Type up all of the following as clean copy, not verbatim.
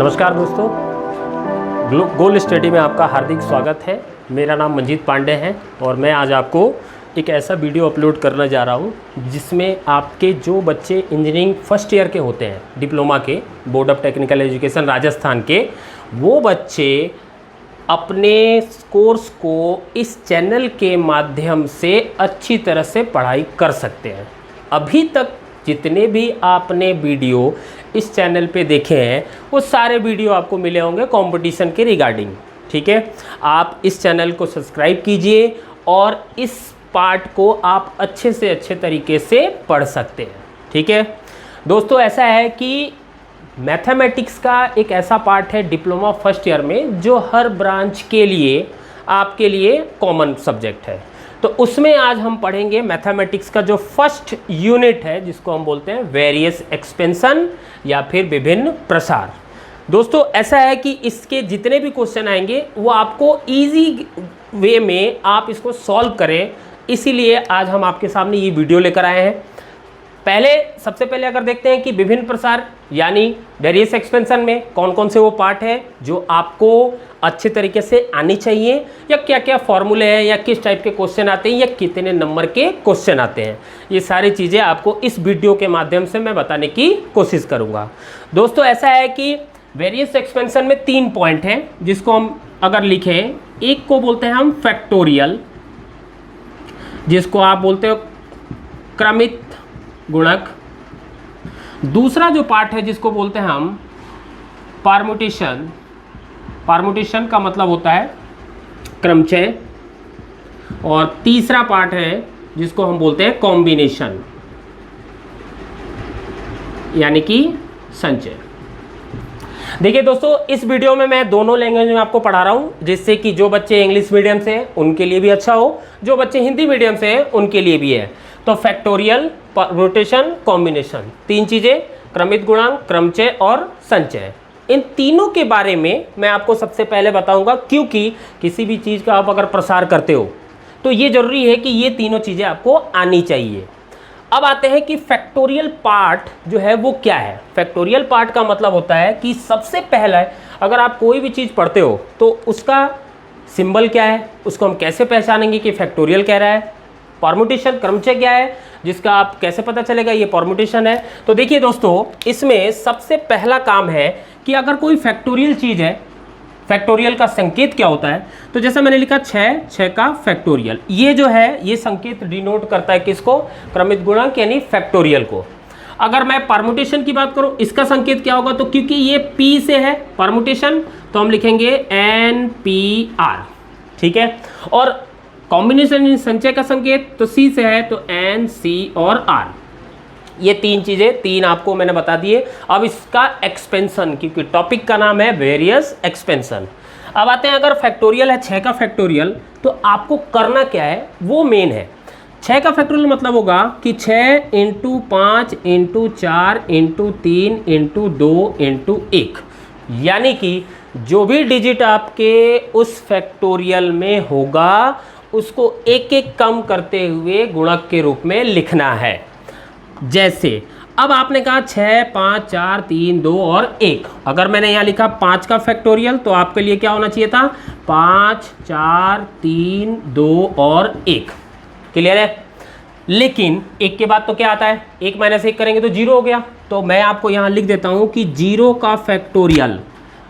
नमस्कार दोस्तों, गोल स्टडी में आपका हार्दिक स्वागत है। मेरा नाम मंजीत पांडे है और मैं आज आपको एक ऐसा वीडियो अपलोड करने जा रहा हूं जिसमें आपके जो बच्चे इंजीनियरिंग फर्स्ट ईयर के होते हैं, डिप्लोमा के, board of technical education Rajasthan के, वो बच्चे अपने कोर्स को इस चैनल के माध्यम से अच्छी तरह से पढ़ाई कर सकते हैं। अभी तक जितने भी आपने वीडियो इस चैनल पे देखे हैं वो सारे वीडियो आपको मिले होंगे कंपटीशन के रिगार्डिंग। ठीक है, आप इस चैनल को सब्सक्राइब कीजिए और इस पार्ट को आप अच्छे से अच्छे तरीके से पढ़ सकते हैं। ठीक है दोस्तों, ऐसा है कि मैथमेटिक्स का एक ऐसा पार्ट है डिप्लोमा फर्स्ट ईयर में जो हर ब्रांच के लिए आपके लिए कॉमन सब्जेक्ट है। तो उसमें आज हम पढ़ेंगे मैथमेटिक्स का जो फर्स्ट यूनिट है जिसको हम बोलते हैं वेरियस एक्सपेंशन या फिर विभिन्न प्रसार। दोस्तों ऐसा है कि इसके जितने भी क्वेश्चन आएंगे वो आपको इजी वे में आप इसको सॉल्व करें, इसीलिए आज हम आपके सामने ये वीडियो लेकर आए हैं। सबसे पहले अगर देखते हैं कि विभिन्न प्रसार यानी वेरियस एक्सपेंशन में कौन कौन से वो पार्ट है जो आपको अच्छे तरीके से आनी चाहिए, या क्या क्या फॉर्मूले हैं, या किस टाइप के क्वेश्चन आते हैं, या कितने नंबर के क्वेश्चन आते हैं। ये सारी चीज़ें आपको इस वीडियो के माध्यम से मैं बताने की कोशिश करूँगा। दोस्तों ऐसा है कि वेरियस एक्सपेंशन में 3 पॉइंट हैं जिसको हम अगर लिखें, एक को बोलते हैं हम फैक्टोरियल, जिसको आप बोलते हो क्रमित गुणक। दूसरा जो पार्ट है जिसको बोलते हैं हम परम्यूटेशन, परम्यूटेशन का मतलब होता है क्रमचय। और तीसरा पार्ट है जिसको हम बोलते हैं कॉम्बिनेशन यानी कि संचय। देखिए दोस्तों, इस वीडियो में मैं दोनों लैंग्वेज में आपको पढ़ा रहा हूँ, जिससे कि जो बच्चे इंग्लिश मीडियम से हैं उनके लिए भी अच्छा हो, जो बच्चे हिंदी मीडियम से हैं उनके लिए भी है। तो फैक्टोरियल, परम्यूटेशन, कॉम्बिनेशन, 3 चीज़ें, क्रमित गुणांक, क्रमचय और संचय। इन तीनों के बारे में मैं आपको सबसे पहले बताऊंगा, क्योंकि किसी भी चीज़ का आप अगर प्रसार करते हो तो ये जरूरी है कि ये तीनों चीज़ें आपको आनी चाहिए। अब आते हैं कि फैक्टोरियल पार्ट जो है वो क्या है। फैक्टोरियल पार्ट का मतलब होता है कि सबसे पहला अगर आप कोई भी चीज़ पढ़ते हो तो उसका सिंबल क्या है, उसको हम कैसे पहचानेंगे कि फैक्टोरियल कह रहा है। परम्यूटेशन, क्रमचय क्या है, जिसका आप कैसे पता चलेगा ये परम्यूटेशन है। तो देखिए दोस्तों, इसमें सबसे पहला काम है कि अगर कोई फैक्टोरियल चीज़ है, फैक्टोरियल का संकेत क्या होता है। तो जैसा मैंने लिखा 6 का फैक्टोरियल, ये जो है ये संकेत डिनोट करता है किसको, क्रमित गुणांक यानी फैक्टोरियल को। अगर मैं परम्यूटेशन की बात करूं, इसका संकेत क्या होगा, तो क्योंकि ये P से है परम्यूटेशन तो हम लिखेंगे NPR। ठीक है, और कॉम्बिनेशन संचय का संकेत तो C से है तो NC और R। ये 3 चीज़ें, 3 आपको मैंने बता दिए। अब इसका एक्सपेंशन, क्योंकि टॉपिक का नाम है वेरियस एक्सपेंशन। अब आते हैं, अगर फैक्टोरियल है 6 का फैक्टोरियल तो आपको करना क्या है वो मेन है। 6 का फैक्टोरियल मतलब होगा कि 6 × 5 × 4 × 3 × 2 × 1, यानी कि जो भी डिजिट आपके उस फैक्टोरियल में होगा उसको एक एक कम करते हुए गुणक के रूप में लिखना है। जैसे अब आपने कहा 6, 5, 4, 3, 2 और 1। अगर मैंने यहाँ लिखा 5 का फैक्टोरियल तो आपके लिए क्या होना चाहिए था, 5, 4, 3, 2 और 1। क्लियर है। लेकिन 1 के बाद तो क्या आता है, 1 - 1 करेंगे तो 0 हो गया। तो मैं आपको यहाँ लिख देता हूँ कि 0 का फैक्टोरियल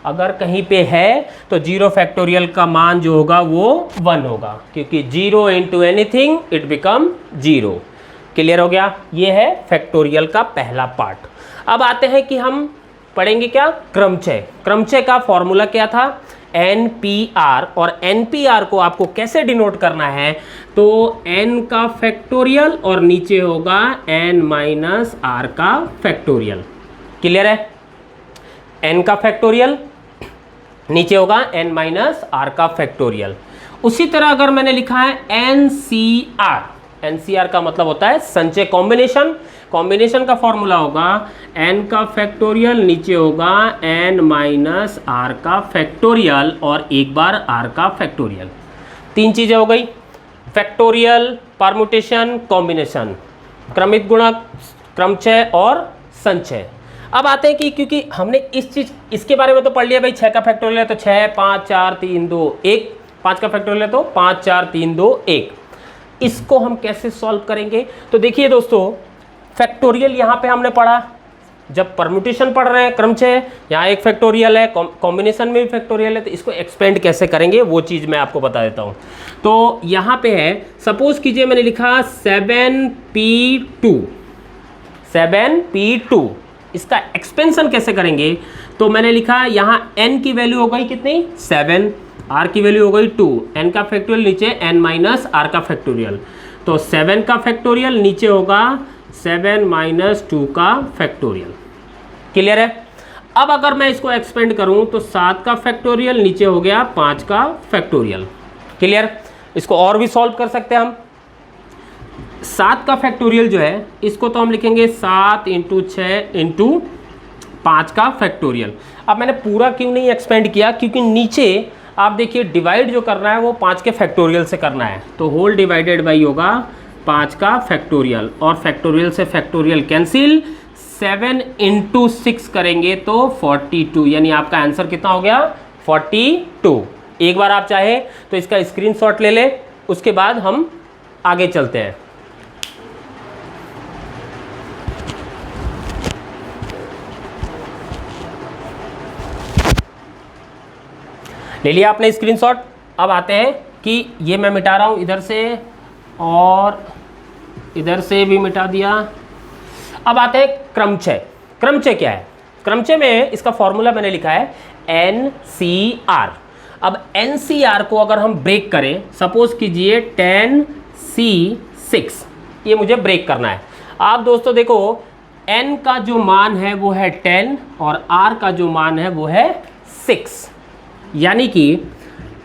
अगर कहीं पे है तो 0 फैक्टोरियल का मान जो होगा वो 1 होगा, क्योंकि 0 × एनीथिंग इट बिकम 0। क्लियर हो गया। ये है फैक्टोरियल का पहला पार्ट। अब आते हैं कि हम पढ़ेंगे क्या, क्रमचय। क्रमचय का फॉर्मूला क्या था, NPR। और NPR को आपको कैसे डिनोट करना है, तो n का फैक्टोरियल और नीचे होगा n - r का फैक्टोरियल। क्लियर है, n का फैक्टोरियल नीचे होगा n - r का फैक्टोरियल। उसी तरह अगर मैंने लिखा है NCR, NCR का मतलब होता है संचय कॉम्बिनेशन। कॉम्बिनेशन का फॉर्मूला होगा n का फैक्टोरियल नीचे होगा n - r का फैक्टोरियल और एक बार r का फैक्टोरियल। 3 चीज़ें हो गई, फैक्टोरियल, परम्यूटेशन, कॉम्बिनेशन, क्रमित गुणक, क्रमचय और संचय। अब आते हैं कि क्योंकि हमने इसके बारे में तो पढ़ लिया भाई, 6 का फैक्टोरियल है तो 6 5 4 3 2 1, 5 का फैक्टोरियल है तो 5 4 3 2 1। इसको हम कैसे सॉल्व करेंगे? तो देखिए दोस्तों, फैक्टोरियल यहाँ पे हमने पढ़ा, जब परम्यूटेशन पढ़ रहे हैं क्रमचय, यहाँ एक फैक्टोरियल है, कॉम्बिनेशन में भी फैक्टोरियल है, तो इसको एक्सपेंड कैसे करेंगे वो चीज़ मैं आपको बता देता हूँ। तो यहाँ पे है, सपोज कीजिए मैंने लिखा 7p2, 7p2, इसका एक्सपेंशन कैसे करेंगे? तो मैंने लिखा यहाँ n की वैल्यू हो गई कितनी? 7, r की वैल्यू हो गई 2, n का फैक्टोरियल नीचे n माइनस r का फैक्टोरियल, तो 7 का फैक्टोरियल नीचे होगा 7 माइनस 2 का फैक्टोरियल। क्लियर है? अब अगर मैं इसको एक्सपेंड करूं तो 7 का फैक्टोरियल नीचे हो गया 5 का फैक्टोरियल। क्लियर? इसको और भी सॉल्व कर सकते हैं हम। 7 का फैक्टोरियल जो है इसको तो हम लिखेंगे 7 इंटू 6 इंटू 5 का फैक्टोरियल। अब मैंने पूरा क्यों नहीं एक्सपेंड किया? क्योंकि नीचे आप देखिए डिवाइड जो करना है वो 5 के फैक्टोरियल से करना है, तो होल डिवाइडेड बाई होगा 5 का फैक्टोरियल, और फैक्टोरियल से फैक्टोरियल कैंसिल, 7 इंटू 6 करेंगे तो 42, यानी आपका आंसर कितना हो गया? 42। एक बार आप चाहे तो इसका स्क्रीनशॉट ले लें, उसके बाद हम आगे चलते हैं। ले लिया आपने स्क्रीनशॉट। अब आते हैं कि ये मैं मिटा रहा हूँ इधर से और इधर से भी मिटा दिया। अब आते हैं क्रमचय। क्रमचय क्या है? क्रमचय में इसका फॉर्मूला मैंने लिखा है NCR। अब NCR को अगर हम ब्रेक करें, सपोज कीजिए 10C6, ये मुझे ब्रेक करना है। आप दोस्तों देखो, N का जो मान है वो है 10 और R का जो मान है वो है 6, यानी कि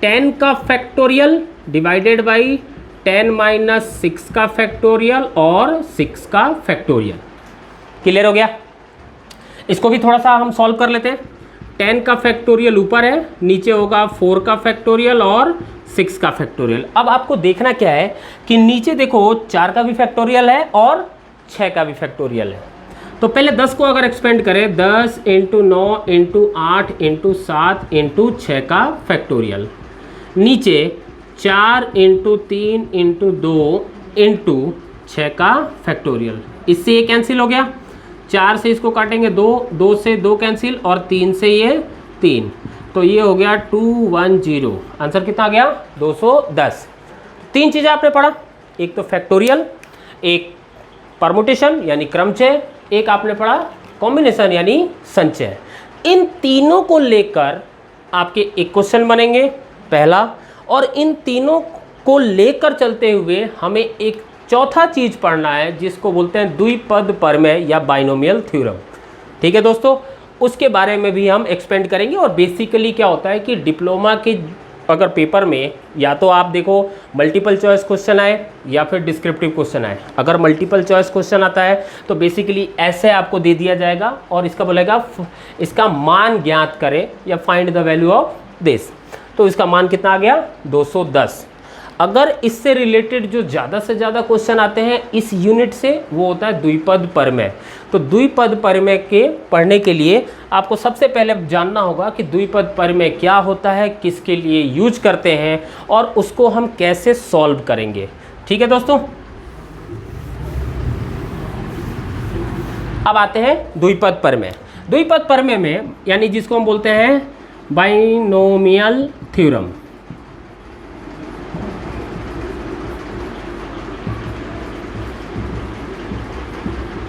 10 का फैक्टोरियल डिवाइडेड बाई 10 माइनस 6 का फैक्टोरियल और 6 का फैक्टोरियल। क्लियर हो गया? इसको भी थोड़ा सा हम सॉल्व कर लेते हैं। 10 का फैक्टोरियल ऊपर है, नीचे होगा 4 का फैक्टोरियल और 6 का फैक्टोरियल। अब आपको देखना क्या है कि नीचे देखो 4 का भी फैक्टोरियल है और 6 का भी फैक्टोरियल है। तो पहले 10 को अगर एक्सपेंड करें, 10 इंटू 9 इंटू 8 इंटू 7 इंटू 6 का फैक्टोरियल, नीचे 4 इंटू 3 इंटू 2 इंटू 6 का फैक्टोरियल। इससे ये कैंसिल हो गया, 4 से इसको काटेंगे 2, 2 से 2 कैंसिल और 3 से ये 3, तो ये हो गया 210। आंसर कितना आ गया? 210। 3 चीज़ें आपने पढ़ा, एक तो फैक्टोरियल, एक परमुटेशन यानी क्रमचय, एक आपने पढ़ा कॉम्बिनेशन यानी संचय। इन तीनों को लेकर आपके एक क्वेश्चन बनेंगे पहला, और इन तीनों को लेकर चलते हुए हमें एक चौथा चीज़ पढ़ना है जिसको बोलते हैं द्विपद प्रमेय या बाइनोमियल थ्योरम। ठीक है दोस्तों, उसके बारे में भी हम एक्सपेंड करेंगे। और बेसिकली क्या होता है कि डिप्लोमा के अगर पेपर में या तो आप देखो मल्टीपल चॉइस क्वेश्चन आए या फिर डिस्क्रिप्टिव क्वेश्चन आए। अगर मल्टीपल चॉइस क्वेश्चन आता है तो बेसिकली ऐसे आपको दे दिया जाएगा और इसका बोलेगा इसका मान ज्ञात करें या find the value of this. तो इसका मान कितना आ गया? 210। अगर इससे रिलेटेड जो ज़्यादा से ज़्यादा क्वेश्चन आते हैं इस यूनिट से, वो होता है द्विपद प्रमेय। तो द्विपद प्रमेय के पढ़ने के लिए आपको सबसे पहले जानना होगा कि द्विपद प्रमेय क्या होता है, किसके लिए यूज करते हैं और उसको हम कैसे सॉल्व करेंगे। ठीक है दोस्तों, अब आते हैं द्विपद प्रमेय। द्विपद प्रमेय में यानी जिसको हम बोलते हैं बाइनोमियल थ्योरम।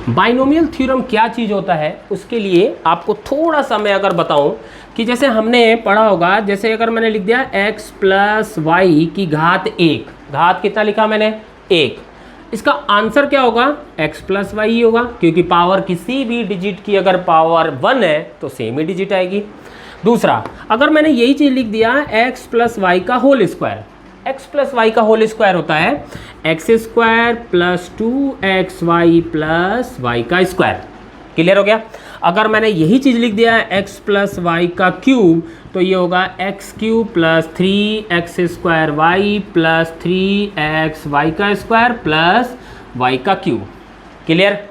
बाइनोमियल थ्योरम क्या चीज़ होता है, उसके लिए आपको थोड़ा सा मैं अगर बताऊं कि जैसे हमने पढ़ा होगा, जैसे अगर मैंने लिख दिया x प्लस वाई की घात 1, घात कितना लिखा मैंने? 1। इसका आंसर क्या होगा? x प्लस वाई ही होगा, क्योंकि पावर किसी भी डिजिट की अगर पावर 1 है तो सेम ही डिजिट आएगी। दूसरा, अगर मैंने यही चीज़ लिख दिया x प्लस वाई का whole square, x plus y का होल स्क्वायर होता है x square plus 2xy plus y का स्क्वायर। क्लियर हो गया? अगर मैंने यही चीज़ लिख दिया है x प्लस वाई का क्यूब, तो ये होगा x cube plus 3x square y plus 3x y का स्क्वायर प्लस वाई का क्यूब। क्लियर?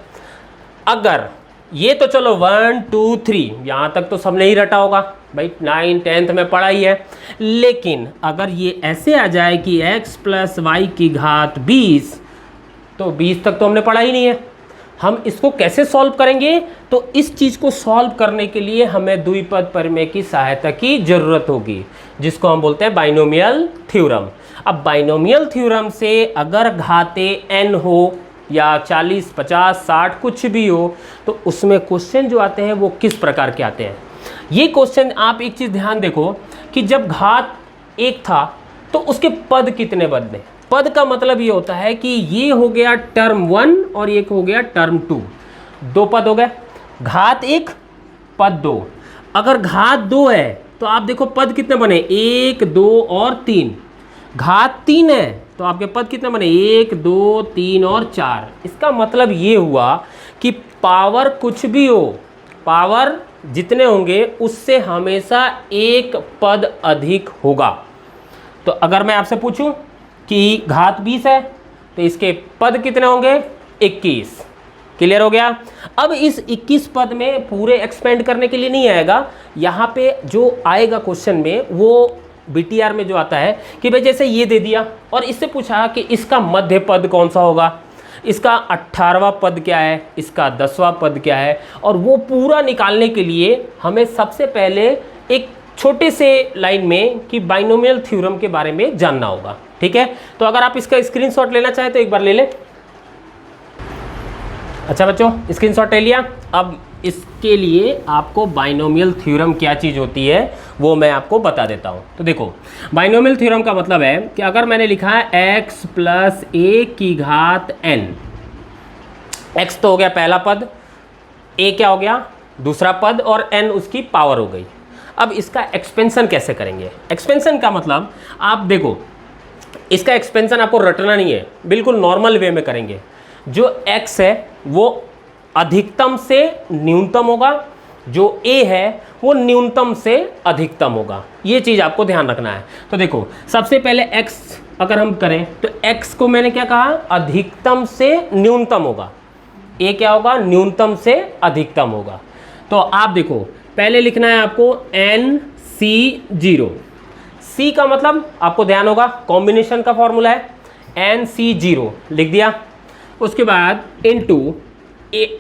अगर ये तो चलो 1 2 3 यहाँ तक तो सबने ही रटा होगा भाई, 9 10th में पढ़ा ही है। लेकिन अगर ये ऐसे आ जाए कि x प्लस वाई की घात 20, तो 20 तक तो हमने पढ़ा ही नहीं है। हम इसको कैसे सॉल्व करेंगे? तो इस चीज़ को सॉल्व करने के लिए हमें द्विपद प्रमेय की सहायता की जरूरत होगी, जिसको हम बोलते हैं बाइनोमियल थ्योरम। अब बाइनोमियल थ्योरम से अगर घाते n हो या 40 50 60 कुछ भी हो, तो उसमें क्वेश्चन जो आते हैं वो किस प्रकार के आते हैं। ये क्वेश्चन आप एक चीज़ ध्यान देखो कि जब घात 1 था तो उसके पद कितने बदले। पद का मतलब ये होता है कि ये हो गया टर्म 1 और एक हो गया टर्म 2, 2 पद हो गए। घात 1 पद 2। अगर घात 2 है तो आप देखो पद कितने बने, 1 2 और 3। घात 3 है तो आपके पद कितने बने, 1 2 3 और 4। इसका मतलब ये हुआ कि पावर कुछ भी हो, पावर जितने होंगे उससे हमेशा एक पद अधिक होगा। तो अगर मैं आपसे पूछूं कि घात 20 है तो इसके पद कितने होंगे, 21। क्लियर हो गया। अब इस 21 पद में पूरे एक्सपेंड करने के लिए नहीं आएगा, यहाँ पे जो आएगा क्वेश्चन में वो BTR में जो आता है कि भाई जैसे ये दे दिया और इससे पूछा कि इसका मध्य पद कौन सा होगा, इसका 18वां पद क्या है, इसका 10वां पद क्या है, और वो पूरा निकालने के लिए हमें सबसे पहले एक छोटे से लाइन में कि बाइनोमियल थ्योरम के बारे में जानना होगा। ठीक है, तो अगर आप इसका स्क्रीनशॉट लेना चाहें तो एक बार ले लें। अच्छा बच्चों, स्क्रीनशॉट ले लिया। अब इसके लिए आपको बाइनोमियल थ्योरम क्या चीज़ होती है वो मैं आपको बता देता हूँ। तो देखो, बाइनोमियल थ्योरम का मतलब है कि अगर मैंने लिखा है x प्लस a की घात n, x तो हो गया पहला पद, a क्या हो गया दूसरा पद, और n उसकी पावर हो गई। अब इसका एक्सपेंशन कैसे करेंगे? एक्सपेंशन का मतलब आप देखो, इसका एक्सपेंशन आपको रटना नहीं है, बिल्कुल नॉर्मल वे में करेंगे। जो x है वो अधिकतम से न्यूनतम होगा, जो a है वो न्यूनतम से अधिकतम होगा। ये चीज़ आपको ध्यान रखना है। तो देखो, सबसे पहले x अगर हम करें तो x को मैंने क्या कहा, अधिकतम से न्यूनतम होगा। a क्या होगा, न्यूनतम से अधिकतम होगा। तो आप देखो, पहले लिखना है आपको NC0। C का मतलब आपको ध्यान होगा कॉम्बिनेशन का फॉर्मूला है, NC0 लिख दिया। उसके बाद इनटू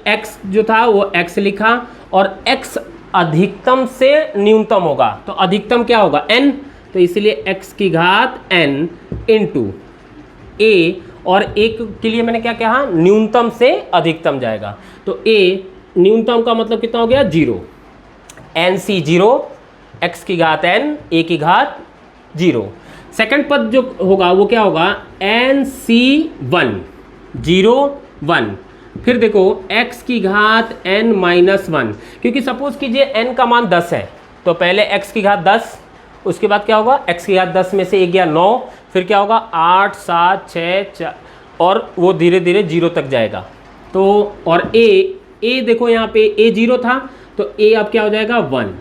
x जो था वो x लिखा, और x अधिकतम से न्यूनतम होगा, तो अधिकतम क्या होगा n, तो इसलिए x की घात n इंटू a, और एक के लिए मैंने क्या कहा, न्यूनतम से अधिकतम जाएगा। तो a न्यूनतम का मतलब कितना हो गया, 0, NC0 x की घात n a की घात 0। सेकंड पद जो होगा वो क्या होगा, NC1 0 1। फिर देखो x की घात n माइनस 1, क्योंकि सपोज कीजिए n का मान 10 है तो पहले x की घात 10, उसके बाद क्या होगा, x की घात 10 में से 1 गया 9, फिर क्या होगा 8 7 6 4, और वो धीरे धीरे 0 तक जाएगा। तो और a देखो यहाँ पे a 0 था तो a अब क्या हो जाएगा 1।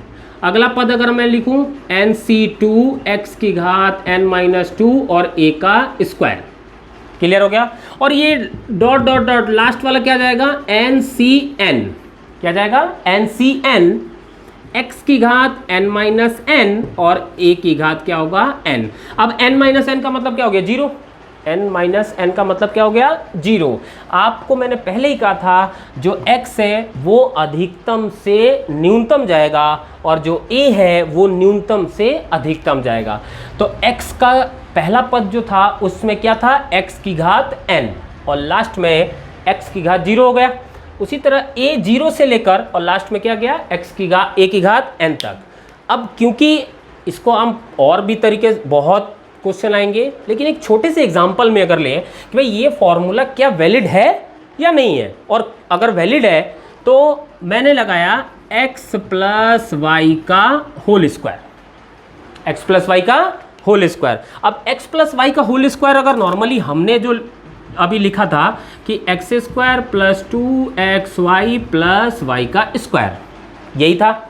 अगला पद अगर मैं लिखूँ NC2 x की घात n माइनस 2 और a का स्क्वायर। क्लियर हो गया। और ये डॉट डॉट डॉट लास्ट वाला क्या जाएगा, NCN, क्या जाएगा NCN x की घात n माइनस n और a की घात क्या होगा n। अब n माइनस n का मतलब क्या हो गया, 0। n माइनस n का मतलब क्या हो गया, 0। आपको मैंने पहले ही कहा था जो x है वो अधिकतम से न्यूनतम जाएगा और जो a है वो न्यूनतम से अधिकतम जाएगा। तो x का पहला पद जो था उसमें क्या था, x की घात n, और लास्ट में x की घात 0 हो गया। उसी तरह a 0 से लेकर और लास्ट में क्या गया, x की घात a की घात n तक। अब क्योंकि इसको हम और भी तरीके बहुत क्वेश्चन आएंगे, लेकिन एक छोटे से एग्जांपल में अगर लें कि भाई ये फॉर्मूला क्या वैलिड है या नहीं है, और अगर वैलिड है तो मैंने लगाया x प्लस वाई का whole square, x plus y का होल स्क्वायर। अब x प्लस वाई का होल स्क्वायर अगर नॉर्मली हमने जो अभी लिखा था कि x square plus 2xy plus y का स्क्वायर, यही था।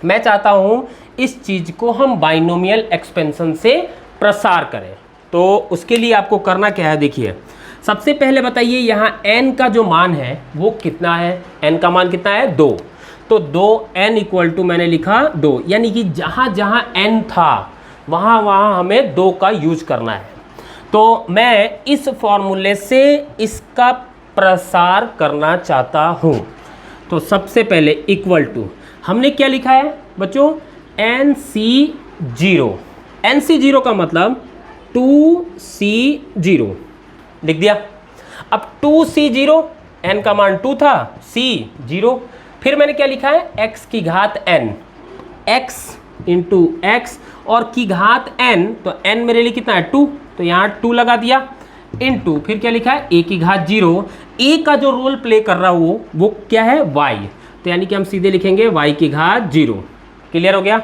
मैं चाहता हूँ इस चीज़ को हम बाइनोमियल एक्सपेंशन से प्रसार करें। तो उसके लिए आपको करना क्या है, देखिए सबसे पहले बताइए यहाँ n का जो मान है वो कितना है, n का मान कितना है 2, तो 2n इक्वल टू मैंने लिखा 2, यानी कि जहाँ जहाँ n था वहाँ वहाँ हमें 2 का यूज करना है। तो मैं इस फॉर्मूले से इसका प्रसार करना चाहता हूँ। तो सबसे पहले इक्वल टू हमने क्या लिखा है बच्चों, NC0, NC0 का मतलब 2C0 लिख दिया। अब 2C0, n का मान 2 था, C 0, फिर मैंने क्या लिखा है x की घात n, x इंटू एक्स और की घात n, तो n मेरे लिए कितना है 2, तो यहाँ 2 लगा दिया, इंटू फिर क्या लिखा है a की घात 0, a का जो रोल प्ले कर रहा हो वो क्या है y, तो यानी कि हम सीधे लिखेंगे y की घात 0। क्लियर हो गया।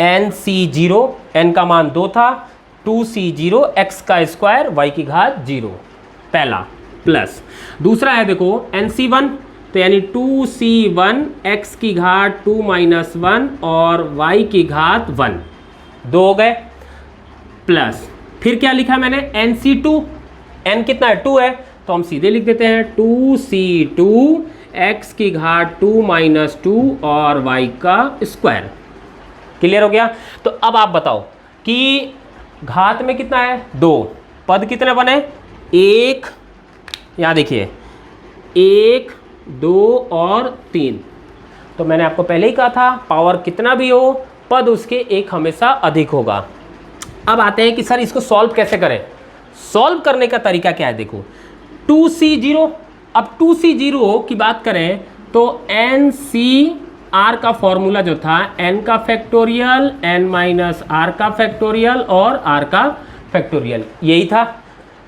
NC0, n का मान 2 था, 2C0 x का स्क्वायर y की घात 0, पहला प्लस। दूसरा है देखो NC1, तो यानी 2C1 x की घात 2 माइनस 1 और y की घात 1, 2 हो गए, प्लस फिर क्या लिखा मैंने NC2, n कितना है 2 है, तो हम सीधे लिख देते हैं 2C2 x की घात 2 माइनस 2 और y का स्क्वायर। क्लियर हो गया। तो अब आप बताओ कि घात में कितना है 2, पद कितने बने 1, यहाँ देखिए 1 2 और 3, तो मैंने आपको पहले ही कहा था पावर कितना भी हो पद उसके एक हमेशा अधिक होगा। अब आते हैं कि सर इसको सॉल्व कैसे करें। सॉल्व करने का तरीका क्या है, देखो 2C0, अब 2C0 की बात करें तो NCR का फॉर्मूला जो था n का फैक्टोरियल, n माइनस r का फैक्टोरियल और r का फैक्टोरियल, यही था।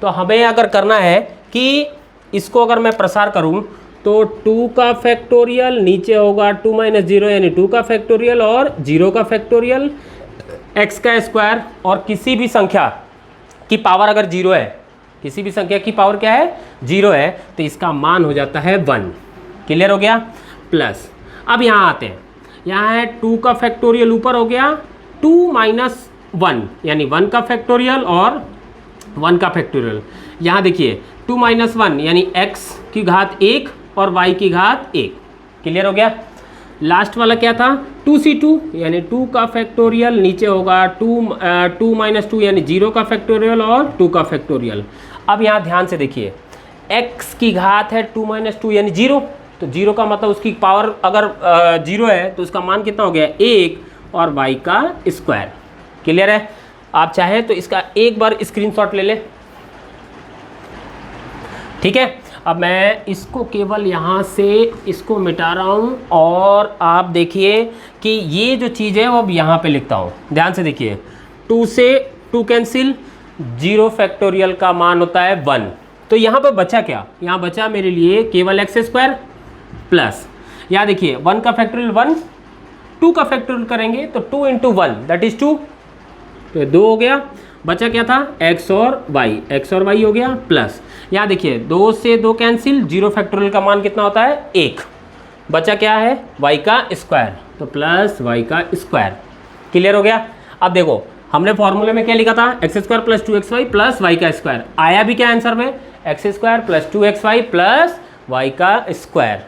तो हमें अगर करना है कि इसको अगर मैं प्रसार करूं तो 2 का फैक्टोरियल नीचे होगा 2 माइनस 0 यानी 2 का फैक्टोरियल और 0 का फैक्टोरियल, x का स्क्वायर, और किसी भी संख्या की पावर अगर 0 है, किसी भी संख्या की पावर क्या है 0 है, तो इसका मान हो जाता है 1। क्लियर हो गया। प्लस अब यहाँ आते हैं, यहाँ है 2 का फैक्टोरियल ऊपर हो गया, 2 माइनस 1 यानी 1 का फैक्टोरियल और 1 का फैक्टोरियल। यहाँ देखिए 2 माइनस 1 यानी x की घात 1 और y की घात 1। क्लियर हो गया। लास्ट वाला क्या था 2C2 यानी 2 का फैक्टोरियल, नीचे होगा 2 माइनस 2 यानी 0 का फैक्टोरियल और 2 का फैक्टोरियल। अब यहाँ ध्यान से देखिए x की घात है 2 माइनस 2 यानी 0, तो 0 का मतलब उसकी पावर अगर 0 है तो उसका मान कितना हो गया 1 और y का स्क्वायर। क्लियर है। आप चाहें तो इसका एक बार स्क्रीनशॉट ले लें, ठीक है। अब मैं इसको केवल यहाँ से इसको मिटा रहा हूँ और आप देखिए कि ये जो चीज़ है वो अब यहाँ पे लिखता हूँ। ध्यान से देखिए 2 से 2 कैंसिल, 0 फैक्टोरियल का मान होता है 1, तो यहाँ पे बचा क्या, यहाँ बचा मेरे लिए केवल एक्स स्क्वायर प्लस, यहाँ देखिए 1 का फैक्टोरियल 1, 2 का फैक्टोरियल करेंगे तो 2 इंटू 1 दैट इज़ 2, तो 2 हो गया। बचा क्या था x और y हो गया प्लस, यहाँ देखिए 2 से 2 कैंसिल, 0 फैक्टोरियल का मान कितना होता है 1, बचा क्या है y का स्क्वायर, तो प्लस y का स्क्वायर। क्लियर हो गया। अब देखो हमने फॉर्मूले में क्या लिखा था x square plus 2xy plus y का स्क्वायर, आया भी क्या आंसर में x square plus 2xy plus y का स्क्वायर।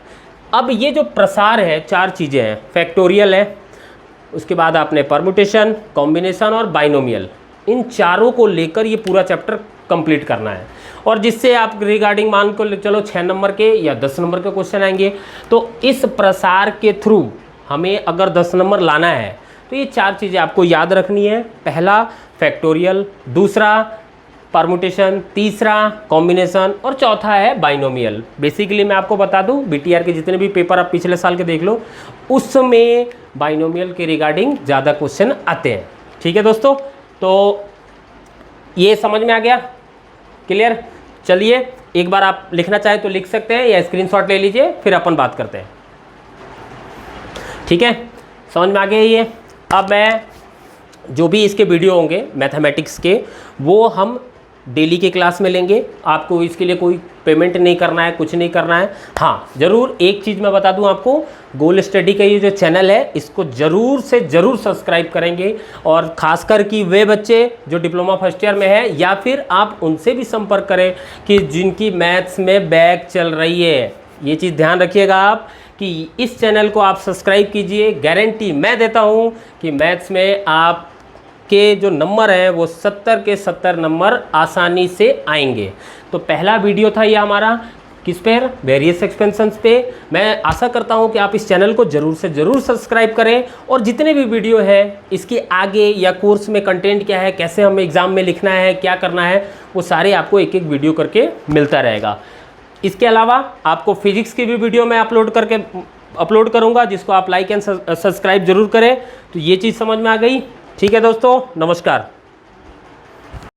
अब ये जो प्रसार है 4 चीज़ें हैं, फैक्टोरियल है, उसके बाद आपने परमुटेशन, कॉम्बिनेशन और बाइनोमियल, इन चारों को लेकर ये पूरा चैप्टर कंप्लीट करना है। और जिससे आप रिगार्डिंग मान को चलो 6 नंबर के या 10 नंबर के क्वेश्चन आएंगे, तो इस प्रसार के थ्रू हमें अगर 10 नंबर लाना है तो ये 4 चीज़ें आपको याद रखनी है। पहला फैक्टोरियल, दूसरा परमुटेशन, तीसरा कॉम्बिनेशन और चौथा है बाइनोमियल। बेसिकली मैं आपको बता दूं बीटीआर के जितने भी पेपर आप पिछले साल के देख लो उसमें बाइनोमियल के रिगार्डिंग ज़्यादा क्वेश्चन आते हैं। ठीक है दोस्तों, तो ये समझ में आ गया। क्लियर। चलिए एक बार आप लिखना चाहें तो लिख सकते हैं या स्क्रीनशॉट ले लीजिए, फिर अपन बात करते हैं। ठीक है, समझ में आ गया ये। अब मैं जो भी इसके वीडियो होंगे मैथमेटिक्स के वो हम डेली के क्लास में लेंगे। आपको इसके लिए कोई पेमेंट नहीं करना है, कुछ नहीं करना है। हाँ ज़रूर एक चीज़ मैं बता दूं आपको, गोल स्टडी का ये जो चैनल है इसको ज़रूर से ज़रूर सब्सक्राइब करेंगे। और ख़ासकर कि वे बच्चे जो डिप्लोमा फर्स्ट ईयर में है या फिर आप उनसे भी संपर्क करें कि जिनकी मैथ्स में बैक चल रही है। ये चीज़ ध्यान रखिएगा आप कि इस चैनल को आप सब्सक्राइब कीजिए। गारंटी मैं देता हूँ कि मैथ्स में आप के जो नंबर हैं वो 70 के 70 नंबर आसानी से आएंगे। तो पहला वीडियो था ये हमारा किस पे, वेरियस एक्सपेंशंस पे। मैं आशा करता हूँ कि आप इस चैनल को ज़रूर से ज़रूर सब्सक्राइब करें और जितने भी वीडियो है इसके आगे या कोर्स में कंटेंट क्या है, कैसे हमें एग्ज़ाम में लिखना है, क्या करना है, वो सारे आपको एक एक वीडियो करके मिलता रहेगा। इसके अलावा आपको फिजिक्स की भी वीडियो मैं अपलोड करूँगा जिसको आप लाइक एंड सब्सक्राइब जरूर करें। तो ये चीज़ समझ में आ गई। ठीक है दोस्तों, नमस्कार।